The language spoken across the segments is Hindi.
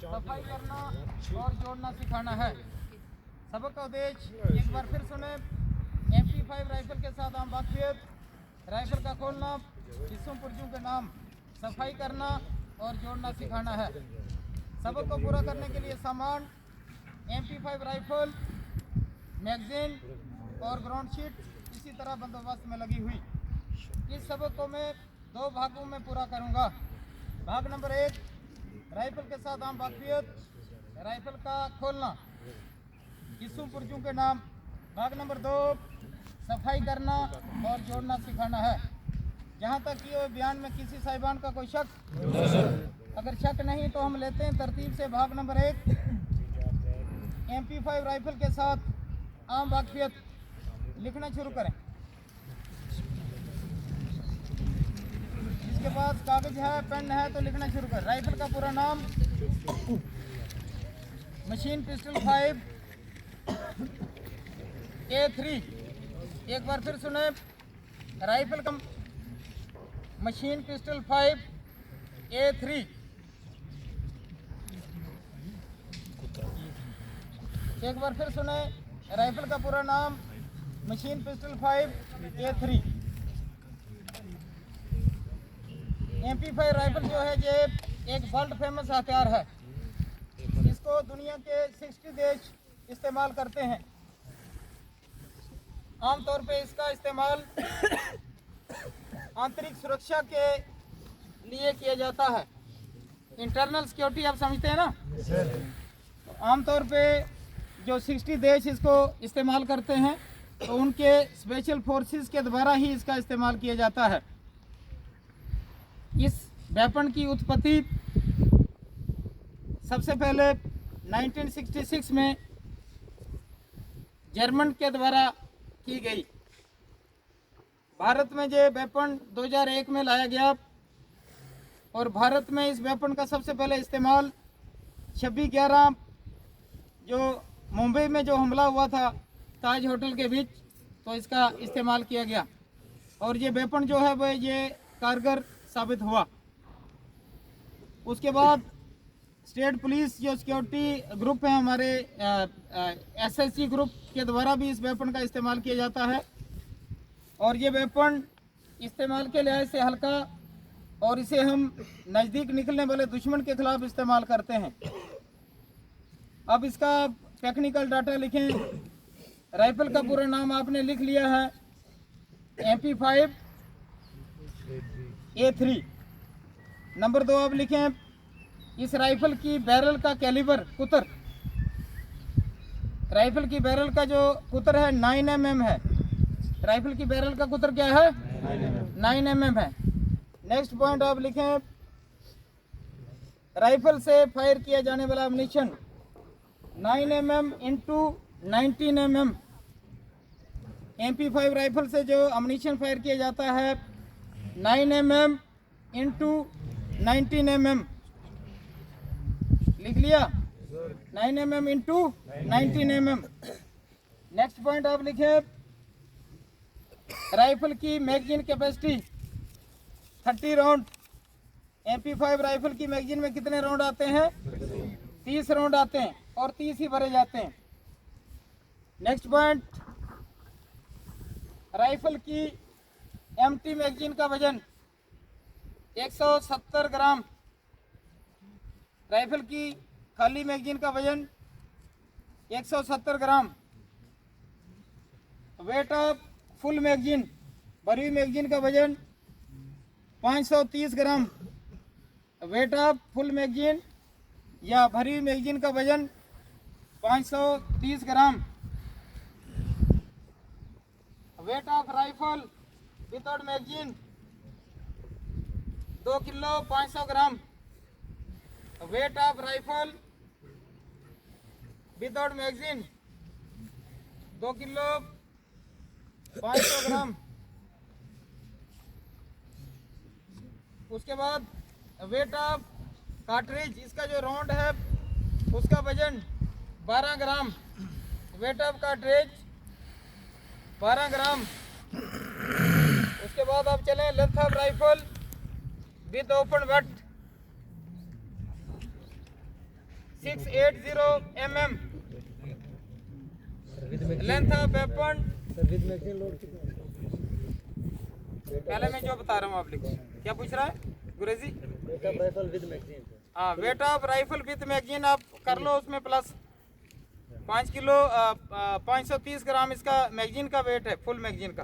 सफाई करना और जोड़ना सिखाना है। सबक का उद्देश्य एक बार फिर सुने। MP5 राइफल के साथ आम वाकफियत, राइफल का खोलना, हिस्सों पुर्जों के नाम, सफाई करना और जोड़ना सिखाना है। सबक को पूरा करने के लिए सामान MP5 राइफल, मैगजीन और ग्राउंड शीट इसी तरह बंदोबस्त में लगी हुई। इस सबक को मैं 2 भागों में पूरा करूंगा। भाग नंबर 1 राइफल के साथ आम वाकफियत, राइफल का खोलना, हिस्सों पुर्जों के नाम। भाग नंबर 2 सफाई करना और जोड़ना सिखाना है। जहाँ तक कि बयान में किसी साहिबान का कोई शक, अगर शक नहीं तो हम लेते हैं तरतीब से। भाग नंबर 1 MP5 राइफल के साथ आम वाकफियत, लिखना शुरू करें। जिसके पास कागज है, पेन है तो लिखना शुरू करें। राइफल का पूरा नाम मशीन पिस्टल 5 A3। एक बार फिर सुने, राइफल का मशीन पिस्टल 5 A3। एक बार फिर सुने, राइफल का पूरा नाम machine pistol 5 A3। MP5 rifle जो है ये एक वर्ल्ड फेमस हथियार है। इसको दुनिया के 60 देश इस्तेमाल करते हैं। आमतौर पे इसका इस्तेमाल आंतरिक सुरक्षा के लिए किया जाता है। इंटरनल सिक्योरिटी आप समझते हैं ना। तो आमतौर पे जो 60 देश इसको इस्तेमाल करते हैं तो उनके स्पेशल फोर्सेस के द्वारा ही इसका इस्तेमाल किया जाता है। इस वेपन की उत्पत्ति सबसे पहले 1966 में जर्मन के द्वारा की गई। भारत में ये वेपन 2001 में लाया गया और भारत में इस वेपन का सबसे पहले इस्तेमाल 26/11 जो मुंबई में जो हमला हुआ था ताज होटल के बीच, तो इसका इस्तेमाल किया गया और ये वेपन जो है वह ये कारगर साबित हुआ। उसके बाद स्टेट पुलिस जो सिक्योरिटी ग्रुप है हमारे SSG ग्रुप के द्वारा भी इस वेपन का इस्तेमाल किया जाता है और ये वेपन इस्तेमाल के लिहाज से हल्का और इसे हम नज़दीक निकलने वाले दुश्मन के खिलाफ इस्तेमाल करते हैं। अब इसका टेक्निकल डाटा लिखें। राइफल का पूरा नाम आपने लिख लिया है MP5 A3। नंबर 2 आप लिखें, इस राइफल की बैरल का कैलिबर कुतर, राइफल की बैरल का जो कुतर है 9 mm है। राइफल की बैरल का कुतर क्या है? 9 mm है। नेक्स्ट पॉइंट आप लिखें, राइफल से फायर किया जाने वाला अम्युनिशन 9 mm into 19 mm। MP5 rifle से जो अम्युनिशन फायर किया जाता है 9 mm इंटू 19 mm। लिख लिया? 9 mm into 19 mm। Next point आप लिखे, राइफल की magazine capacity 30 round. MP5 rifle की मैगजीन में कितने राउंड आते हैं? 30 राउंड आते हैं और 30 ही भरे जाते हैं। नेक्स्ट पॉइंट, राइफल की एम्प्टी मैगजीन का वजन 170 ग्राम। राइफल की खाली मैगजीन का वजन 170 gram. Weight of full magazine, भरी हुई मैगजीन का वजन 530 gram. Weight of full magazine या भरी हुई मैगजीन का वजन 530 gram. Weight of rifle without magazine 2 kilo 500 gram. Weight of rifle without magazine 2 kilo 500 gram. उसके बाद वेट ऑफ कार्ट्रिज, इसका जो राउंड है उसका वजन 12 ग्राम। वेट ऑफ कार्ट्रिज 12 ग्राम। उसके बाद आप चलें length of rifle with open but 680 mm. Length of weapon, पहले मैं जो बता रहा हूँ आप लिखो। क्या पूछ रहा है गुरेजी? हाँ, wait of rifle with magazine आप कर लो, उसमें प्लस 5 किलो 530 ग्राम इसका मैगजीन का वेट है, फुल मैगजीन का।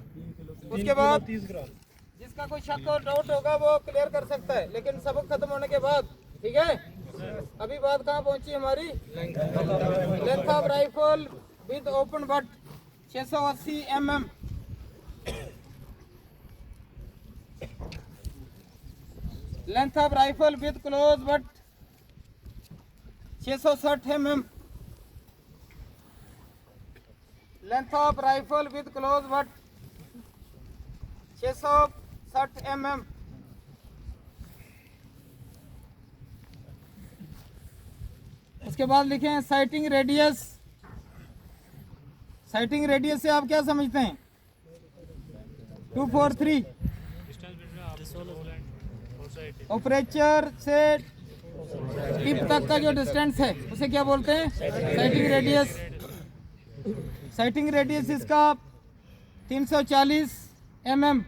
उसके बाद जिसका कोई शक और डाउट होगा वो क्लियर कर सकता है, लेकिन सबक खत्म होने के बाद, ठीक है। अभी बात कहाँ पहुंची हमारी? Length of rifle with open but 680 mm। Length of rifle with close but 660 mm। Length of rifle with close but 660 mm। उसके बाद लिखे साइटिंग रेडियस। साइटिंग रेडियस से आप क्या समझते हैं? 243। ऑपरेचर से टिप तक का जो डिस्टेंस है उसे क्या बोलते हैं? Sighting radius. साइटिंग रेडियस इसका 340 mm।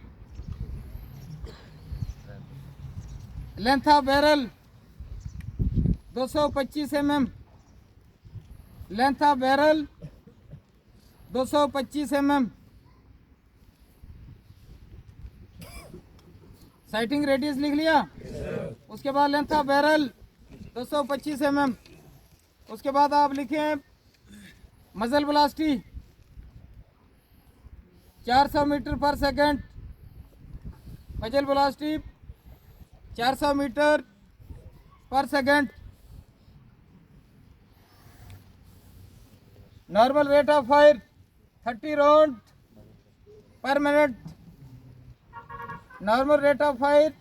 Length of barrel 225 mm। Length of barrel 225 mm। Sighting radius लिख लिया। उसके बाद लेंथ ऑफ बैरल 225 mm। उसके बाद आप लिखें मजल ब्लास्टी 400 मीटर पर सेकंड। मजल ब्लास्टी 400 मीटर पर second. Normal rate of fire 30 round पर minute. Normal rate of fire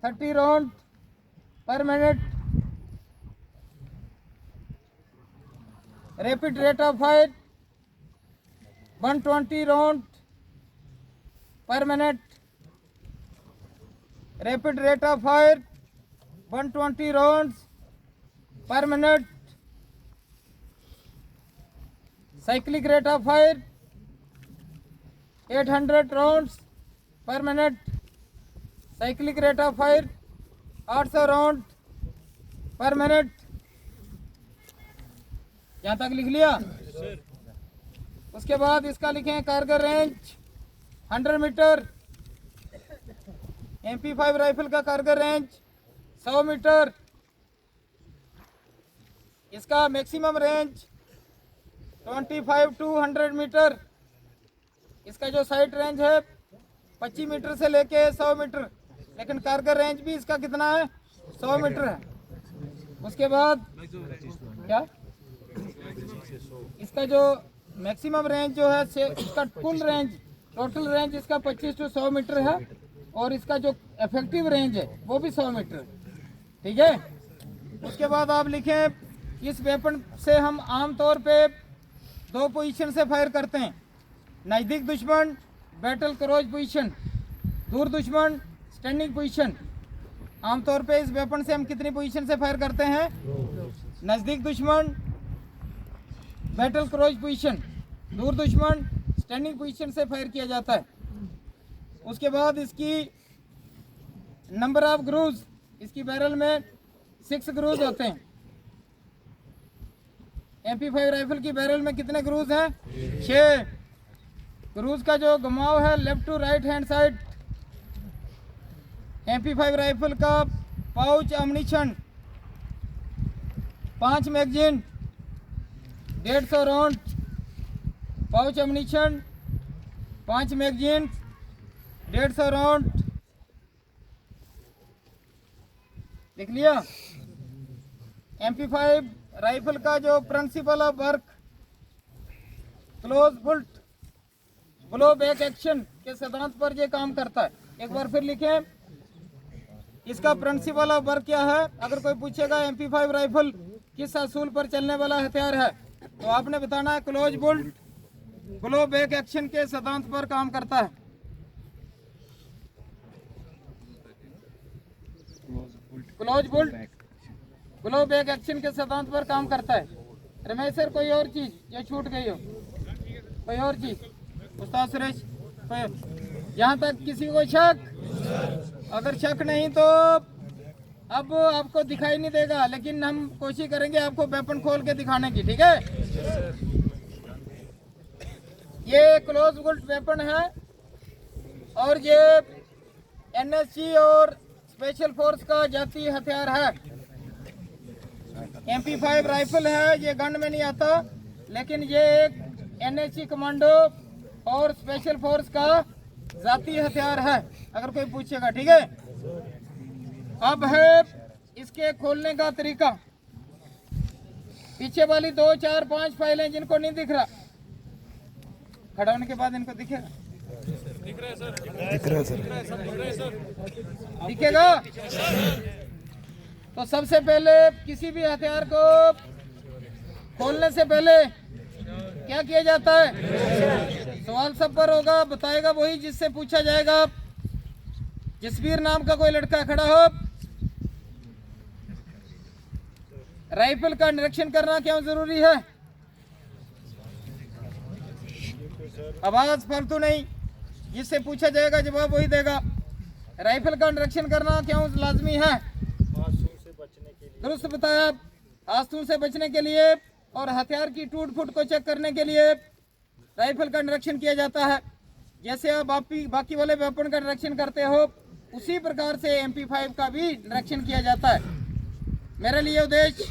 30 round पर minute. Rapid rate of fire 120 round पर minute. Rapid rate of fire 120 rounds पर minute. Cyclic rate of fire 800 rounds पर minute. Cyclic rate of fire 800 round पर मिनट। यहाँ तक लिख लिया। उसके बाद इसका लिखें कारगर रेंज 100 मीटर। MP5 राइफल का कारगर रेंज 100 मीटर। इसका मैक्सिमम रेंज 25 to 100 मीटर। इसका जो साइड रेंज है 25 मीटर से लेके 100 मीटर, लेकिन कारगर रेंज भी इसका कितना है? 100 मीटर है। उसके बाद क्या इसका जो मैक्सिमम रेंज जो है इसका फुल रेंज, टोटल रेंज इसका 25 to 100 मीटर है, और इसका जो इफेक्टिव रेंज है वो भी 100 मीटर है, ठीक है। उसके बाद आप लिखें इस वेपन से हम आमतौर पे 2 पोजीशन से फायर करते हैं। नज़दीक दुश्मन बैटल क्रोज पोजीशन, दूर दुश्मन स्टैंडिंग पोजीशन। आमतौर पे इस वेपन से हम कितनी पोजीशन से फायर करते हैं? नज़दीक दुश्मन बैटल क्रोज पोजीशन, दूर दुश्मन स्टैंडिंग पोजीशन से फायर किया जाता है। उसके बाद इसकी नंबर ऑफ ग्रूज, इसकी बैरल में 6 ग्रूज होते हैं। MP5 राइफल की बैरल में कितने ग्रूज हैं? 6 ग्रूज का जो घुमाव है left to right hand side. MP5 rifle का pouch ammunition 5 magazine 150 round. Pouch ammunition 5 magazine 150 round. लिख लिया। MP5 राइफल का जो principle of work close bolt blow back action के सिद्धांत पर ये काम करता है। एक बार फिर लिखें, इसका प्रिंसिपल ऑफ वर्क क्या है? अगर कोई पूछेगा MP5 राइफल किस असूल पर चलने वाला हथियार है, तो आपने बताना है close bolt blow back action के सिद्धांत पर काम करता है। क्लोज बुल्ट ग्लोब एक एक्शन के सिद्धांत पर काम करता है। रमेश सर कोई और चीज जो छूट गई हो, कोई और चीज? उस्ताद सुरेश यहाँ तक किसी को शक? अगर शक नहीं तो अब आपको दिखाई नहीं देगा, लेकिन हम कोशिश करेंगे आपको वेपन खोल के दिखाने की, ठीक है? ये क्लोज बुलेट वेपन है और ये एनएसजी और स्पेशल फोर्स का जाती हथियार है। MP5 राइफल है, ये गन में नहीं आता, लेकिन ये एक एनएसजी कमांडो और स्पेशल फोर्स का जाती हथियार है, अगर कोई पूछेगा, ठीक है? अब है इसके खोलने का तरीका। पीछे वाली 2, 4, 5 फाइलें जिनको नहीं दिख रहा, खड़ा होने के बाद इनको दिखेगा? दिख रहा है सर, दिखेगा। तो सबसे पहले किसी भी हथियार को खोलने से पहले क्या किया जाता है? सवाल सब पर होगा, बताएगा वही जिससे पूछा जाएगा। जसवीर नाम का कोई लड़का खड़ा हो। राइफल का निरीक्षण करना क्यों जरूरी है? आवाज फालतू नहीं, जिससे पूछा जाएगा जवाब वही देगा। राइफल का निरीक्षण करना क्यों लाजमी है? दुरुस्त बताया, आस्तू से बचने के लिए और हथियार की टूट फूट को चेक करने के लिए राइफल का निरीक्षण किया जाता है। जैसे आप बाकी वाले वेपन का निरीक्षण करते हो, उसी प्रकार से MP5 का भी निरीक्षण किया जाता है। मेरे लिए उद्देश्य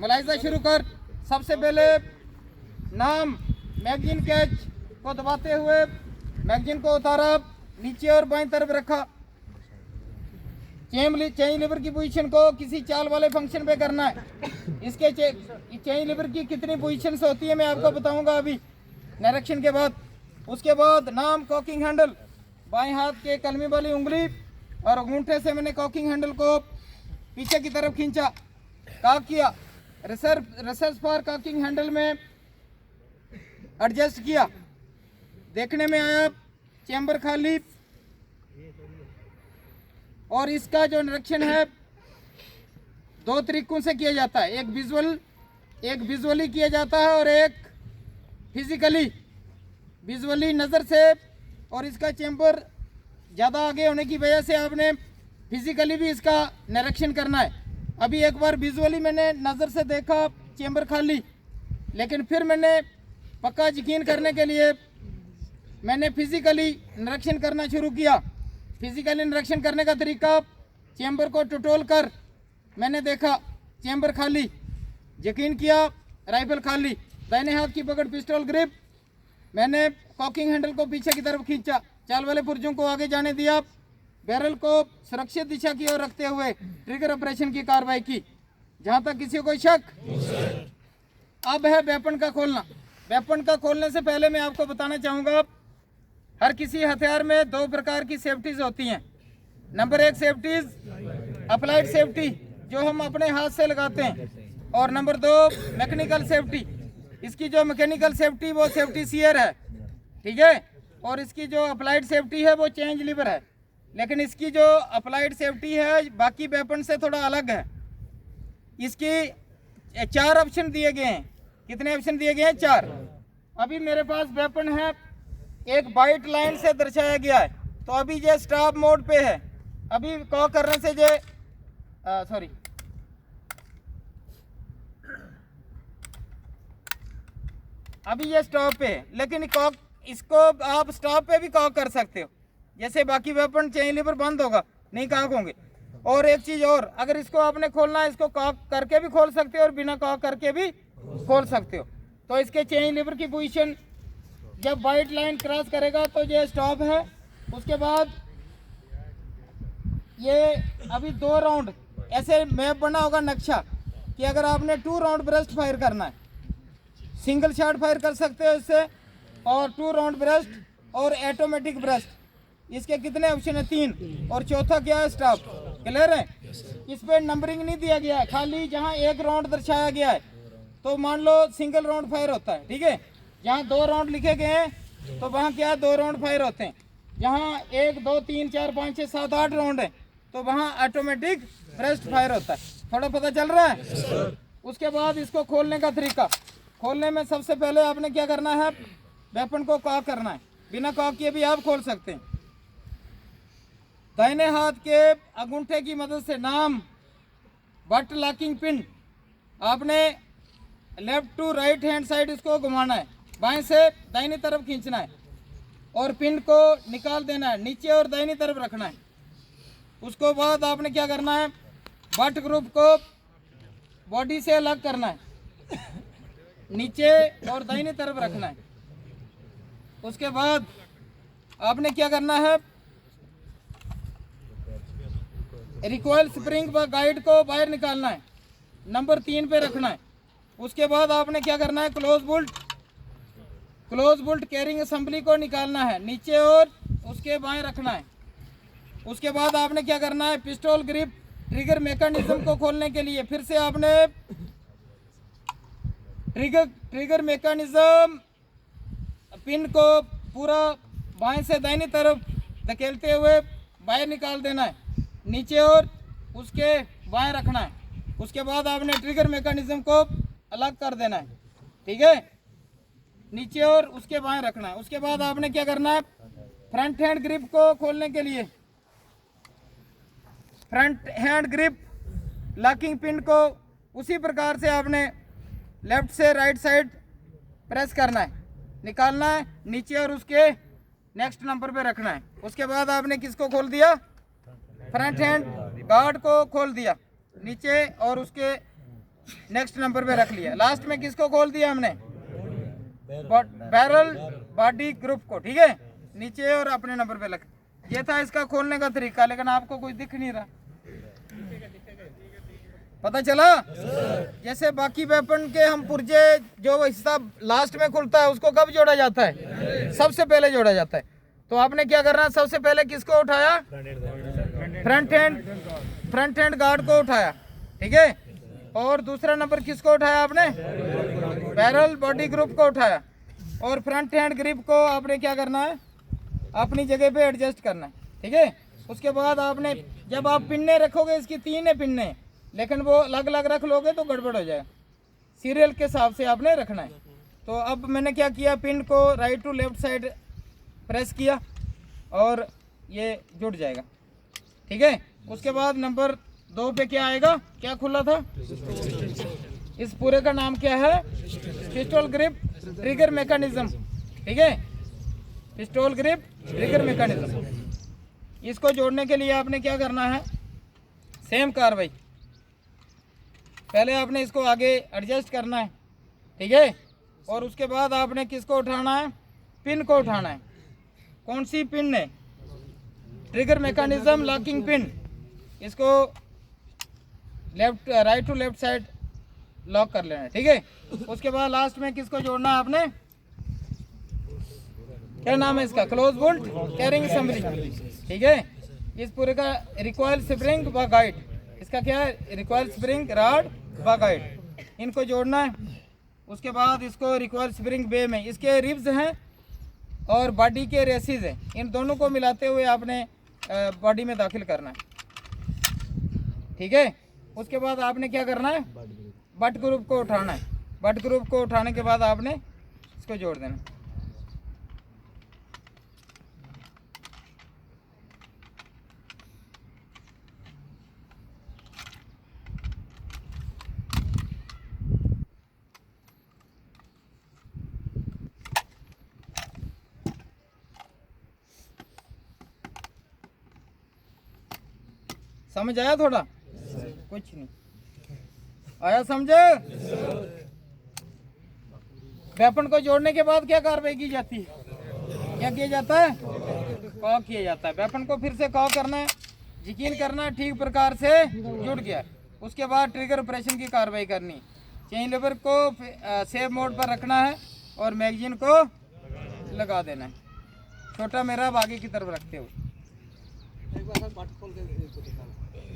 मुलाहिजा शुरू कर। सबसे पहले नाम मैगजीन कैच को दबाते हुए मैगजीन को उतारा, नीचे और बाईं तरफ रखा। चेन लीवर की पोजीशन को किसी चाल वाले फंक्शन पे करना है। इसके चेन लीवर की कितनी पोजीशंस होती है मैं आपको बताऊंगा अभी निरीक्षण के बाद। उसके बाद नाम, कॉकिंग हैंडल, बाएं हाथ के कलमी वाली उंगली और अंगूठे से मैंने कॉकिंग हैंडल को पीछे की तरफ खींचा, कॉक किया। रिसर्च फॉर कॉकिंग हैंडल में एडजस्ट किया। देखने में आया चैम्बर खाली, और इसका जो निरीक्षण है 2 तरीकों से किया जाता है। एक विजुअली किया जाता है और एक फिजिकली। विजुअली नज़र से, और इसका चैम्बर ज़्यादा आगे होने की वजह से आपने फिजिकली भी इसका निरीक्षण करना है। अभी एक बार विजुअली मैंने नज़र से देखा चैम्बर खाली, लेकिन फिर मैंने पक्का यकीन करने के लिए मैंने फिजिकली निरीक्षण करना शुरू किया। फिजिकली निरीक्षण करने का तरीका, चैम्बर को टटोल कर मैंने देखा चैम्बर खाली, यकीन किया राइफल खाली। दाहिने हाथ की पकड़ पिस्टल ग्रिप, मैंने कॉकिंग हैंडल को पीछे की तरफ खींचा, चाल वाले पुर्जों को आगे जाने दिया, बैरल को सुरक्षित दिशा की ओर रखते हुए ट्रिगर ऑपरेशन की कार्रवाई की। जहां तक किसी को कोई शक? अब है वेपन का खोलना। वेपन का खोलने से पहले मैं आपको बताना चाहूँगा, हर किसी हथियार में 2 प्रकार की सेफ्टीज होती हैं। नंबर 1 सेफ्टीज अप्लाइड सेफ्टी, जो हम अपने हाथ से लगाते हैं, और नंबर 2 मैकेनिकल सेफ्टी। इसकी जो मैकेनिकल सेफ्टी वो सेफ्टी सीयर है, ठीक है, और इसकी जो अप्लाइड सेफ्टी है वो चेंज लीवर है। लेकिन इसकी जो अप्लाइड सेफ्टी है बाकी वेपन से थोड़ा अलग है। इसकी 4 ऑप्शन दिए गए हैं। कितने ऑप्शन दिए गए हैं? 4। अभी मेरे पास वेपन है, एक वाइट लाइन से दर्शाया गया है, तो अभी ये स्टॉप मोड पे है। अभी कॉक करने से ये अभी ये स्टॉप पे है, लेकिन कॉक इसको आप स्टॉप पे भी कॉक कर सकते हो। जैसे बाकी वेपन चेन लीवर बंद होगा, नहीं कॉक होंगे। और एक चीज़ और, अगर इसको आपने खोलना है, इसको कॉक करके भी खोल सकते हो और बिना कॉक करके भी खोल सकते हो। तो इसके चेन लीवर की पोजीशन जब वाइट लाइन क्रॉस करेगा तो ये स्टॉप है। उसके बाद ये अभी 2 राउंड ऐसे मैप बना होगा नक्शा, कि अगर आपने 2 राउंड ब्रेस्ट फायर करना है, सिंगल शॉट फायर कर सकते हो इससे, और 2 राउंड ब्रेस्ट और ऑटोमेटिक ब्रेस्ट। इसके कितने ऑप्शन है? 3। और चौथा क्या है? स्टॉप। क्लियर है? इस पे नंबरिंग नहीं दिया गया है, खाली जहाँ 1 राउंड दर्शाया गया है तो मान लो सिंगल राउंड फायर होता है, ठीक है। जहाँ 2 राउंड लिखे गए हैं तो वहाँ क्या 2 राउंड फायर होते हैं। जहाँ 1, 2, 3, 4, 5, 6, 7, 8 राउंड है तो वहाँ ऑटोमेटिक ब्रेस्ट फायर होता है। थोड़ा पता चल रहा है। उसके बाद इसको खोलने का तरीका, खोलने में सबसे पहले आपने क्या करना है, वेपन को कॉक करना है। बिना कॉक किए भी आप खोल सकते हैं। दाहिने हाथ के अंगूठे की मदद से नाम बट लॉकिंग पिन आपने left to right hand side इसको घुमाना है, बाएं से दाहिनी तरफ खींचना है और पिन को निकाल देना है, नीचे और दाहिनी तरफ रखना है। उसको बाद आपने क्या करना है, बट ग्रुप को बॉडी से अलग करना है, नीचे और दाहिनी तरफ रखना है। उसके बाद आपने क्या करना है, रिकॉइल स्प्रिंग व गाइड को बाहर निकालना है, नंबर 3 पे रखना है। उसके बाद आपने क्या करना है, क्लोज बोल्ट कैरिंग असेंबली को निकालना है, नीचे और उसके बाएं रखना है। उसके बाद आपने क्या करना है, पिस्टल ग्रिप ट्रिगर मैकेनिज्म को खोलने के लिए फिर से आपने ट्रिगर मैकेनिज्म पिन को पूरा बाएं से दाहिनी तरफ धकेलते हुए बाहर निकाल देना है, नीचे और उसके बाएं रखना है। उसके बाद आपने ट्रिगर मैकेनिज्म को अलग कर देना है, ठीक है, नीचे और उसके बाएं रखना है। उसके बाद आपने क्या करना है, फ्रंट हैंड ग्रिप को खोलने के लिए front hand grip locking pin को उसी प्रकार से आपने लेफ्ट से राइट साइड प्रेस करना है, निकालना है, नीचे और उसके नेक्स्ट नंबर पे रखना है। उसके बाद आपने किसको खोल दिया, फ्रंट हैंड गार्ड को खोल दिया, नीचे और उसके नेक्स्ट नंबर पे रख लिया। लास्ट में किसको खोल दिया हमने, बैरल बॉडी ग्रुप को, ठीक है, नीचे और अपने नंबर पे रख। ये था इसका खोलने का तरीका, लेकिन आपको कुछ दिख नहीं रहा, पता चला। जैसे बाकी वेपन के हम पुर्जे जो हिस्सा लास्ट में खुलता है उसको कब जोड़ा जाता है, सबसे पहले जोड़ा जाता है। तो आपने क्या करना है, सबसे पहले किसको उठाया, फ्रंट हैंड गार्ड को उठाया, ठीक है, और दूसरा नंबर किसको उठाया आपने, बैरल बॉडी ग्रुप को उठाया, और फ्रंट हैंड ग्रिप को आपने क्या करना है, अपनी जगह पे एडजस्ट करना है, ठीक है। उसके बाद आपने जब आप पिन्ने रखोगे, इसकी 3 है पिन्ने, लेकिन वो अलग अलग रख लोगे तो गड़बड़ हो जाएगा, सीरियल के हिसाब से आपने रखना है। तो अब मैंने क्या किया, पिन को right to left side press किया और ये जुड़ जाएगा, ठीक है। उसके बाद नंबर 2 पे क्या आएगा, क्या खुला था, इस पूरे का नाम क्या है, पिस्टल ग्रिप ट्रिगर मैकेनिज्म, ठीक है, पिस्टल ग्रिप ट्रिगर मैकेनिज्म। इसको जोड़ने के लिए आपने क्या करना है, सेम कार्रवाई, पहले आपने इसको आगे एडजस्ट करना है, ठीक है, और उसके बाद आपने किसको उठाना है, पिन को उठाना है। कौन सी पिन है, ट्रिगर मैकेनिज्म लॉकिंग पिन, इसको left right to left side lock कर लेना है, ठीक है। उसके बाद लास्ट में किसको जोड़ना है आपने, क्या नाम है इसका, क्लोज बोल्ट कैरिंग असेंबली, ठीक है। इस पूरे का रिकॉइल स्प्रिंग व गाइड, इसका क्या है, रिकॉइल स्प्रिंग रॉड व गाइड, इनको जोड़ना है। उसके बाद इसको रिकॉइल स्प्रिंग बे में इसके रिब्स हैं और बॉडी के रेसिस हैं, इन दोनों को मिलाते हुए आपने बॉडी में दाखिल करना है, ठीक है। उसके बाद आपने क्या करना है, बट ग्रुप को उठाना है, बट ग्रुप को उठाने के बाद आपने इसको जोड़ देना। समझ आया, थोड़ा कुछ नहीं आया समझ। वेपन को जोड़ने के बाद क्या कार्रवाई की जाती है, क्या किया जाता है, कॉक किया जाता है। वेपन को फिर से कॉक करना है, यकीन करना है ठीक प्रकार से जुड़ गया। उसके बाद ट्रिगर ऑपरेशन की कार्रवाई करनी, चेन लेवर को सेव मोड पर रखना है और मैगजीन को लगा देना है, छोटा मेरा आगे की तरफ रखते हुए।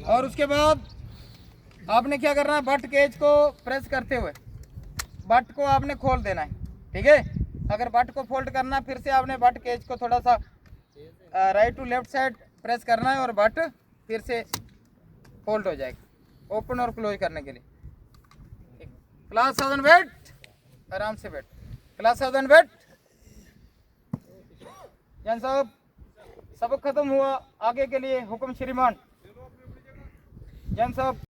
और उसके बाद आपने क्या करना है, बट केज को प्रेस करते हुए बट को आपने खोल देना है, ठीक है। अगर बट को फोल्ड करना फिर से आपने बट केज को थोड़ा सा right to left side press करना है और बट फिर से फोल्ड हो जाएगा। ओपन और क्लोज करने के लिए। क्लास 7 बैठ, आराम से बैठ। क्लास 7 बैठ। जैन साहब सबक खत्म हुआ, आगे के लिए हुक्म श्रीमान। जैन साहब